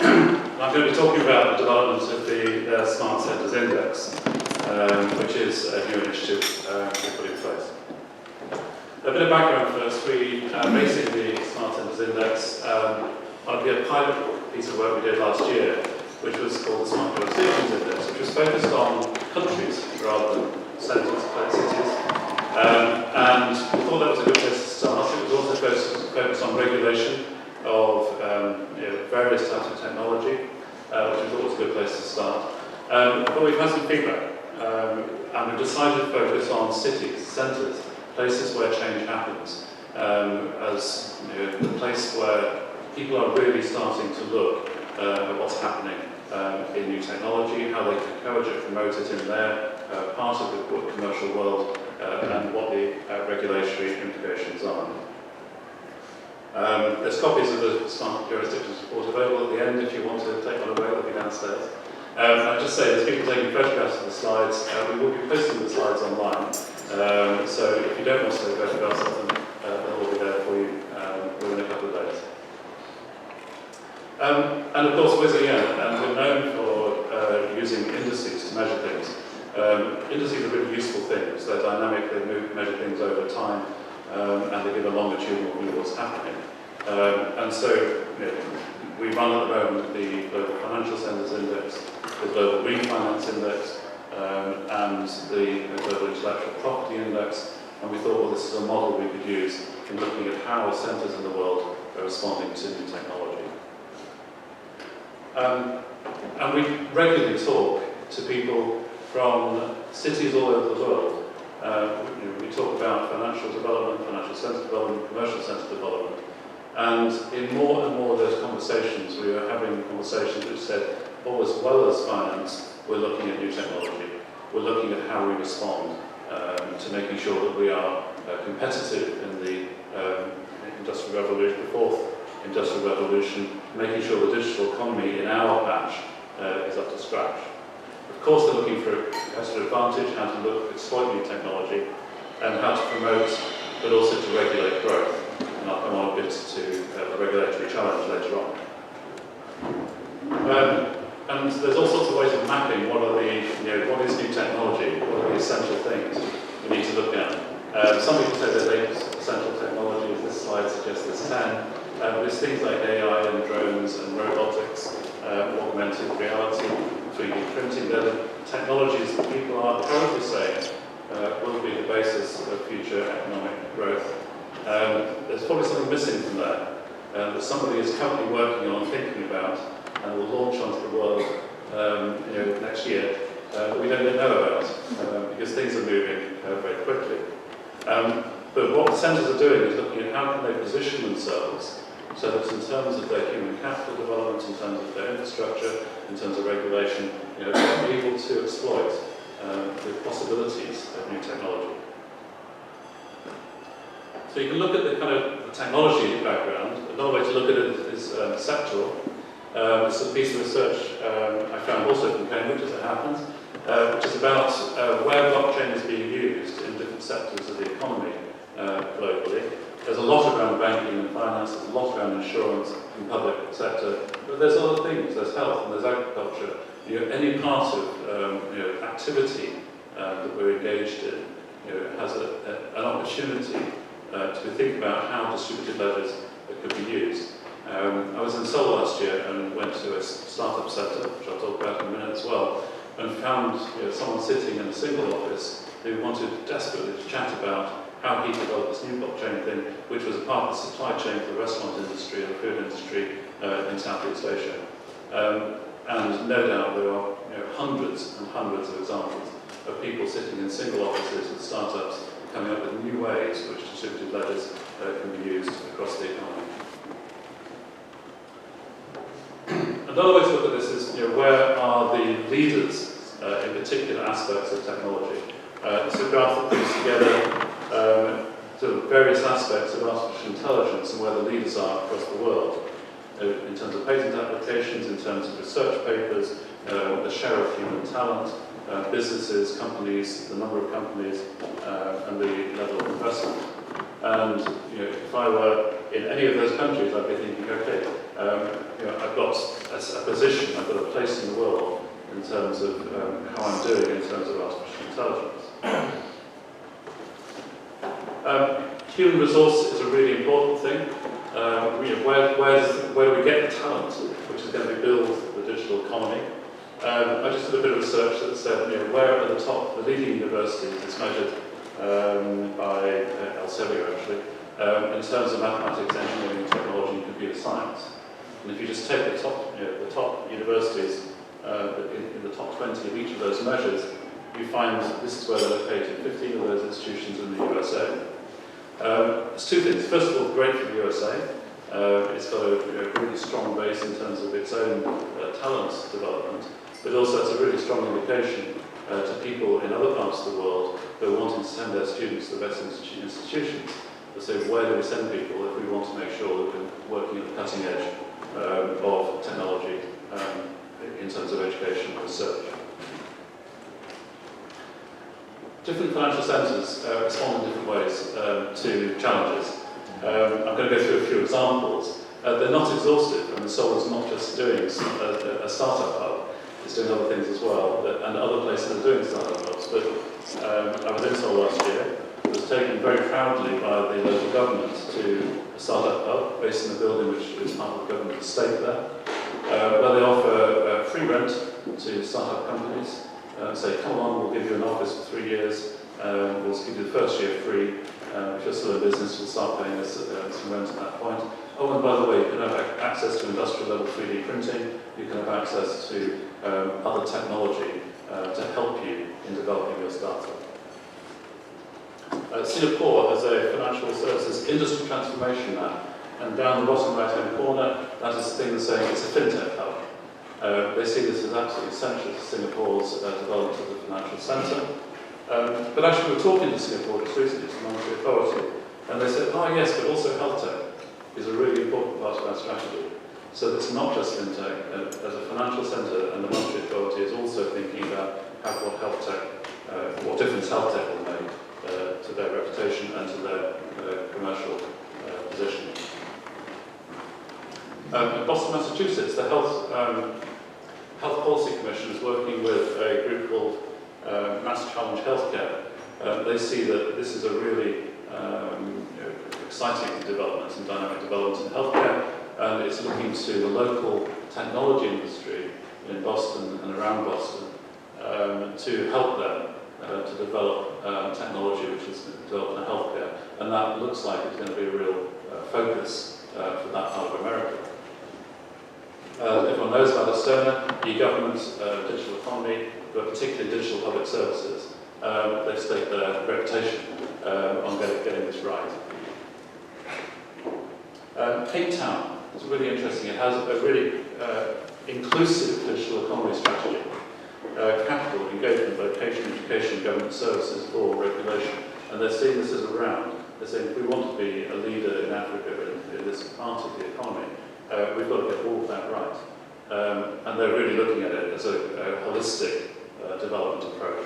I'm going to be talking about the development of the Smart Centres Index, which is a new initiative we put in place. A bit of background first. We basically the Smart Centres Index might be a pilot piece of work we did last year, which was called the Smart Jurisdictions Index, which was focused on countries rather than centres, like cities. And we thought that was a good place to start. It was also focused on regulation of various types of technology, which we thought was a good place to start. But we've had some feedback, and we've decided to focus on cities, centres, places where change happens, as the place where people are really starting to look at what's happening in new technology, how they can encourage it, promote it in their part of the commercial world, and what the regulatory implications are. There's copies of the Smart Jurisdictions report available at the end if you want to take one away. They'll be downstairs. I'll just say there's people taking photographs of the slides. We will be posting the slides online. So if you don't want to take photographs of them, they'll all be there for you within a couple of days. And of course, we're known for using indices to measure things. Indices are really useful things. They're dynamic, they measure things over time, and they give a longitudinal view of what's happening. And so we run at the moment the Global Financial Centres Index, the Global Green Finance Index, and the Global Intellectual Property Index, and we thought, well, this is a model we could use in looking at how centres in the world are responding to new technology. And we regularly talk to people from cities all over the world. We talk about financial development, financial centre development, commercial centre development, and in more and more of those conversations, we are having conversations which said, oh, as well as finance, we're looking at new technology. We're looking at how we respond to making sure that we are competitive in the industrial revolution, the fourth industrial revolution, making sure the digital economy in our patch is up to scratch. Of course, they're looking for a competitive advantage, how to exploit new technology, and how to promote, but also to regulate growth. And I'll come on a bit to the regulatory challenge later on. And there's all sorts of ways of mapping what what is new technology, what are the essential things we need to look at. Some people say there's 8 essential technologies. This slide suggests there's 10. There's things like AI and drones and robotics, augmented reality, 3D printing. They're the technologies that people are currently saying will be the basis of future economic growth. There's probably something missing from that somebody is currently working on, thinking about, and will launch onto the world next year that we don't yet know about because things are moving very quickly. But what the centres are doing is looking at how can they position themselves so that in terms of their human capital development, in terms of their infrastructure, in terms of regulation, they're able to exploit the possibilities of new technology. So you can look at the kind of the technology background. Another way to look at it is sectoral. This is a piece of research I found also from Cambridge, as it happens, which is about where blockchain is being used in different sectors of the economy globally. There's a lot around banking and finance, there's a lot around insurance and public sector, but there's other things, there's health and there's agriculture. Any part of activity that we're engaged in has an opportunity to think about how distributed ledgers could be used. I was in Seoul last year and went to a startup centre, which I'll talk about in a minute as well, and found someone sitting in a single office who wanted desperately to chat about how he developed this new blockchain thing, which was a part of the supply chain for the restaurant industry and the food industry in Southeast Asia. And no doubt there are hundreds and hundreds of examples of people sitting in single offices with startups coming up with new ways which distributed ledgers can be used across the economy. Another way to look at this is where are the leaders in particular aspects of technology. It's a graph that brings together sort of various aspects of artificial intelligence and where the leaders are across the world. In terms of patent applications, in terms of research papers, the share of human talent, businesses, companies, the number of companies, and the level of investment. And if I were in any of those countries, I'd be thinking, okay, I've got a position, I've got a place in the world in terms of how I'm doing in terms of artificial intelligence. Human resource is a really important thing. Where do we get the talent which is going to build the digital economy? I just did a bit of research that said, where are the leading universities, it's measured by Elsevier actually, in terms of mathematics, engineering, technology and computer science. And if you just take the top universities in the top 20 of each of those measures, you find this is where they're located, 15 of those institutions in the USA. It's two things. First of all, great for the USA. It's got a really strong base in terms of its own talent development, but also it's a really strong indication to people in other parts of the world who are wanting to send their students to the best institutions. To say, where do we send people if we want to make sure that we're working at the cutting edge of technology in terms of education and research. Different financial centres respond in different ways to challenges. I'm going to go through a few examples. They're not exhaustive, and the Seoul is not just doing a startup hub, it's doing other things as well, and other places are doing startup hubs. But I was in Seoul last year. It was taken very proudly by the local government to a startup hub based in a building which is part of the government estate there, where they offer free rent to startup companies. Say, come along, we'll give you an office for 3 years, we'll give you the first year free. If you're still in business, we'll start paying us some rent at that point. Oh, and by the way, you can have access to industrial level 3D printing, you can have access to other technology to help you in developing your startup. Singapore has a financial services industry transformation map, and down the bottom right-hand corner, that is the thing that's saying it's a fintech hub. They see this as absolutely essential to Singapore's development of the financial centre. But actually, we were talking to Singapore just recently, to the Monetary Authority, and they said, oh yes, but also health tech is a really important part of our strategy. So it's not just fintech. As a financial centre, and the Monetary Authority is also thinking about what health tech, what difference health tech will make to their reputation and to their commercial position. In Boston, Massachusetts, the Health Policy Commission is working with a group called Mass Challenge Healthcare. They see that this is a really exciting development and dynamic development in healthcare, and it's looking to the local technology industry in Boston and around Boston to help them to develop technology which is developed in healthcare, and that looks like it's going to be a real focus for that part of America. Everyone knows about Estonia, e-government, digital economy, but particularly digital public services. They've staked their reputation on getting this right. Cape Town is really interesting. It has a really inclusive digital economy strategy. Capital, engagement, location, education, government services, law, regulation. And they're seeing this as a round. They're saying if we want to be a leader in Africa in this part of the economy, we've got to get all of that right. And they're really looking at it as a holistic development approach.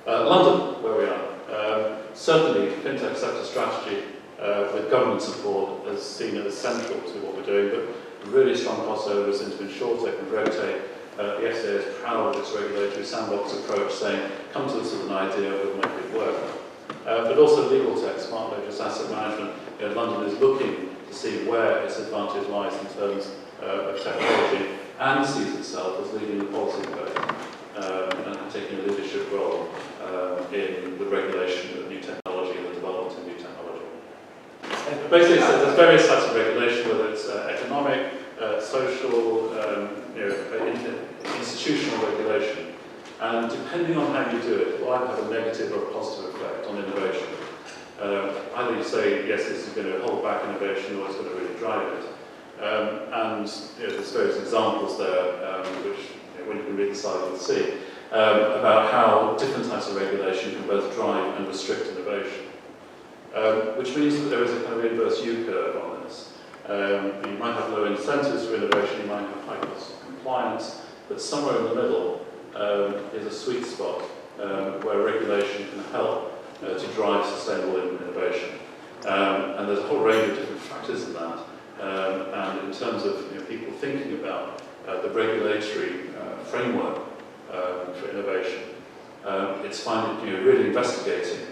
London, where we are, certainly fintech sector strategy with government support is seen as central to what we're doing, but really strong crossovers into insurtech and RegTech. The FCA is proud of its regulatory sandbox approach, saying, come to us with an idea, we'll make it work. But also legal tech, smart ledgers, asset management. London is looking to see where its advantage lies in terms of technology, and sees itself as leading the policy debate and taking a leadership role in the regulation of new technology and the development of new technology. Basically, so there's various types of regulation, whether it's economic, social, institutional regulation, and depending on how you do it, it will either have a negative or a positive effect on innovation. Either you say, yes, this is going to hold back innovation, or it's going to really drive it. And there's various examples there, which when you can read the slide, you'll see, about how different types of regulation can both drive and restrict innovation. Which means that there is a kind of inverse U-curve on this. You might have low incentives for innovation, you might have high costs of compliance, but somewhere in the middle is a sweet spot where regulation can help to drive sustainable innovation. And there's a whole range of different factors in that. And in terms of people thinking about the regulatory framework for innovation, it's finding, really investigating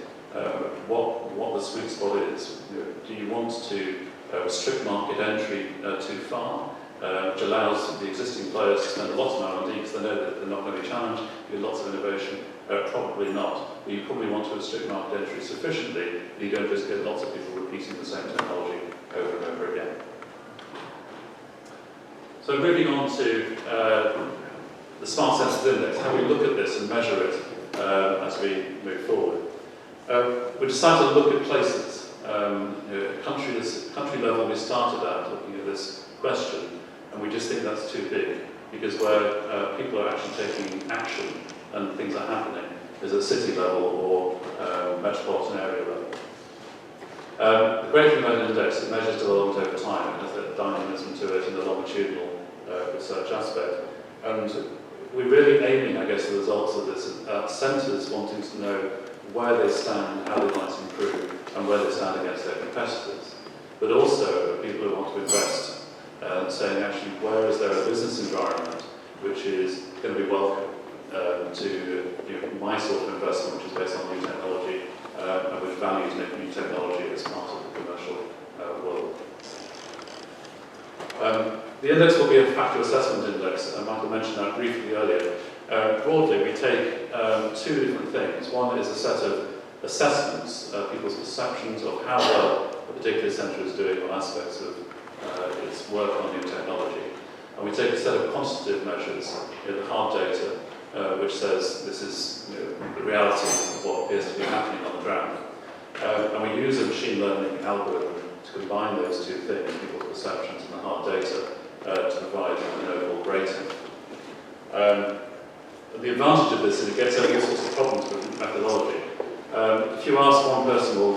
what the sweet spot is. Do you want to restrict market entry too far, which allows the existing players to spend a lot of R&D because they know that they're not going to be challenged, do lots of innovation? Probably not. But you probably want to restrict market entry sufficiently that you don't just get lots of people repeating the same technology over and over again. So moving on to the Smart Sensors Index, how we look at this and measure it as we move forward. We decided to look at places. Country level, we started out looking at this question, and we just think that's too big, because where people are actually taking action and things are happening is at city level or metropolitan area level. The great thing about an index, it measures development over time. It has that dynamism to it and the longitudinal research aspect. And we're really aiming, I guess, the results of this at centres wanting to know where they stand, how they might improve, and where they stand against their competitors. But also people who want to invest, saying actually where is there a business environment which is going to be welcome to my sort of investment, which is based on new technology, and which values new technology as part of the commercial world. The index will be a factor assessment index, and Michael mentioned that briefly earlier. Broadly, we take two different things. One is a set of assessments, people's perceptions of how well a particular centre is doing on aspects of its work on new technology. And we take a set of quantitative measures, the hard data, which says this is the reality of what appears to be happening on the ground. And we use a machine learning algorithm to combine those two things, people's perceptions and the hard data, to provide an overall rating. The advantage of this is it gets over all sorts of problems with methodology. If you ask one person, well,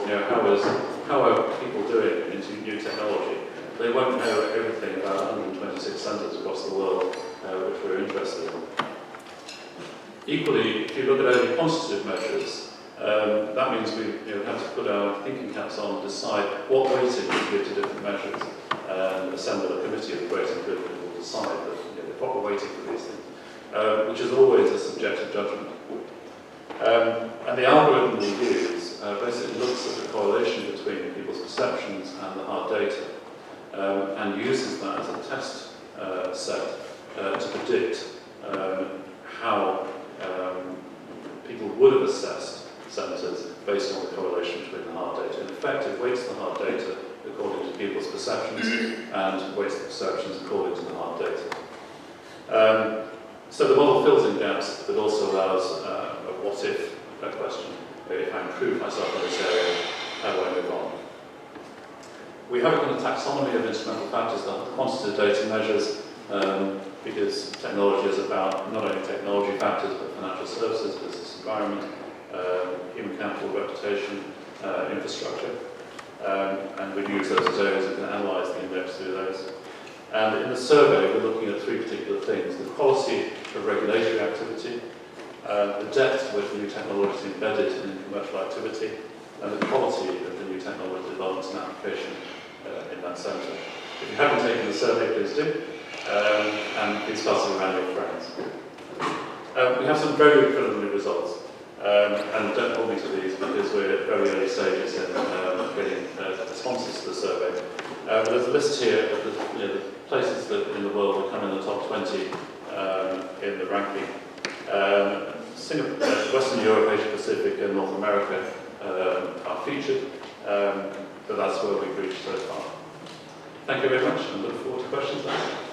how are people doing into new technology? They won't know everything about 126 centres across the world which we're interested in. Equally, if you look at only quantitative measures, that means we have to put our thinking caps on and decide what weighting to give to different measures, and assemble a committee of weighting people who will decide the proper weighting for these things, which is always a subjective judgment. And the algorithm we use basically looks at the correlation between people's perceptions and the hard data, and uses that as a test set to predict how people would have assessed centres based on the correlation between the hard data. In effect, it weights the hard data according to people's perceptions and weights the perceptions according to the hard data. So the model fills in gaps, but also allows a what-if question. If I improve myself in this area, how do I move on? We have a kind of taxonomy of instrumental factors, the quantitative data measures, because technology is about not only technology factors, but financial services, business environment, human capital, reputation, infrastructure. And we use those as areas and can analyse the index through those. And in the survey, we're looking at three particular things: the quality of regulatory activity, the depth with new technology is embedded in commercial activity, and the quality of the new technology development and application in that centre. If you haven't taken the survey, please do, and please pass it around your friends. We have some very preliminary results, and don't hold me to these because we're at very early stages in getting responses to the survey. But there's a list here of the places that in the world that come in the top 20 in the ranking. Western Europe, Asia Pacific, and North America are featured, but that's where we've reached so far. Thank you very much, and look forward to questions now.